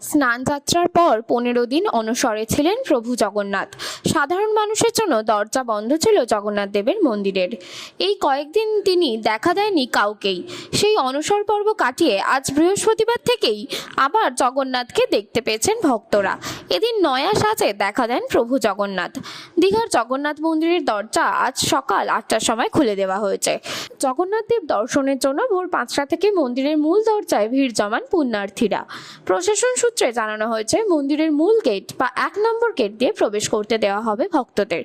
স্নানযাত্রার পর 15 দিন অনশরে ছিলেন প্রভু জগন্নাথ। সাধারণ মানুষের জন্য দরজা বন্ধ ছিল জগন্নাথ দেবের মন্দিরের। এই কয়েকদিন তিনি দেখা দেয়নি কাউকেই। সেই অনশর পর্ব কাটিয়ে আজ বৃহস্পতিবার থেকেই আবার জগন্নাথকে দেখতে পেয়েছেন ভক্তরা। এদিন নয়া সাজে দেখা দেন প্রভু জগন্নাথ। দীঘার জগন্নাথ মন্দিরের দরজা আজ সকাল 8টার সময় খুলে দেওয়া হয়েছে। জগন্নাথ দেব দর্শনের জন্য ভোর 5টা থেকে মন্দিরের মূল দরজায় ভিড় জমান পুণ্যার্থীরা। প্রশাসন সূত্রে জানানো হয়েছে, মন্দিরের মূল গেট বা 1 নম্বর গেট দিয়ে প্রবেশ করতে দেওয়া হবে ভক্তদের।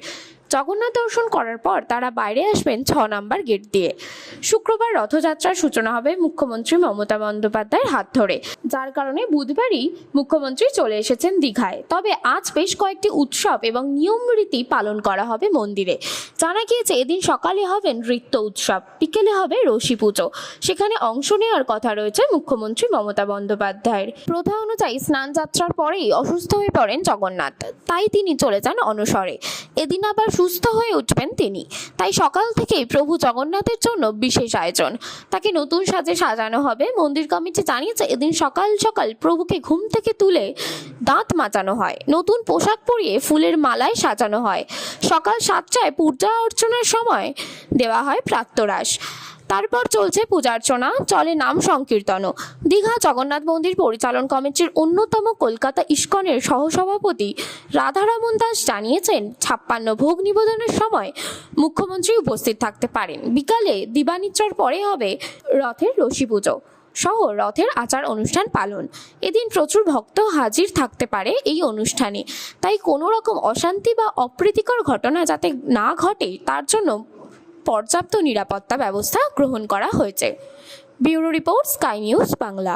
জগন্নাথ দর্শন করার পর তারা বাইরে আসবেন 6 নম্বর গেট দিয়ে। শুক্রবার রথযাত্রার সূচনা হবে মুখ্যমন্ত্রী মমতা বন্দ্যোপাধ্যায়ের হাত ধরে, যার কারণে বুধবারই মুখ্যমন্ত্রী চলে এসেছেন দীঘায়। তবে আজ বেশ কয়েকটি উৎসব এবং নিয়ম রীতি পালন করা হবে মন্দিরে। জানা গিয়েছে এদিন সকালে হবে নৃত্য উৎসব, বিকেলে হবে রশি পুজো। সেখানে অংশ নেওয়ার কথা রয়েছে মুখ্যমন্ত্রী মমতা বন্দ্যোপাধ্যায়ের। প্রথা অনুযায়ী স্নান যাত্রার পরেই অসুস্থ হয়ে পড়েন জগন্নাথ, তাই তিনি চলে যান অনশরে। এদিন আবার সুস্থ হয়ে উঠবেন তিনি। তাই সকাল থেকেই প্রভু জগন্নাথের জন্য বিশেষ আয়োজন। তাকে নতুন সাজে সাজানো হবে। মন্দির কমিটি জানিয়েছে, এদিন সকাল সকাল প্রভুকে ঘুম থেকে তুলে দাঁত মাজানো হয়, নতুন পোশাক পরিয়ে ফুলের মালায় সাজানো হয়। সকাল 7টায় পূজা অর্চনার সময় দেওয়া হয় প্রাতরাশ। তারপর চলছে পূজার্চনা, চলে নাম সংকীর্তনও। দীঘা জগন্নাথ মন্দির পরিচালন কমিটির অন্যতম কলকাতা ইস্কনের সহসভাপতি রাধারমন দাস জানিয়েছেন, 56 ভোগ নিবেদনের সময় মুখ্যমন্ত্রী উপস্থিত থাকতে পারেন। বিকালে দিবানিদ্রার পরে হবে রথের রশি পুজো সহ রথের আচার অনুষ্ঠান পালন। এদিন প্রচুর ভক্ত হাজির থাকতে পারে এই অনুষ্ঠানে। তাই কোনো রকম অশান্তি বা অপ্রীতিকর ঘটনা যাতে না ঘটে, তার জন্য পর্যাপ্ত নিরাপত্তা ব্যবস্থা গ্রহণ করা হয়েছে। Bureau report, sky news Bangla.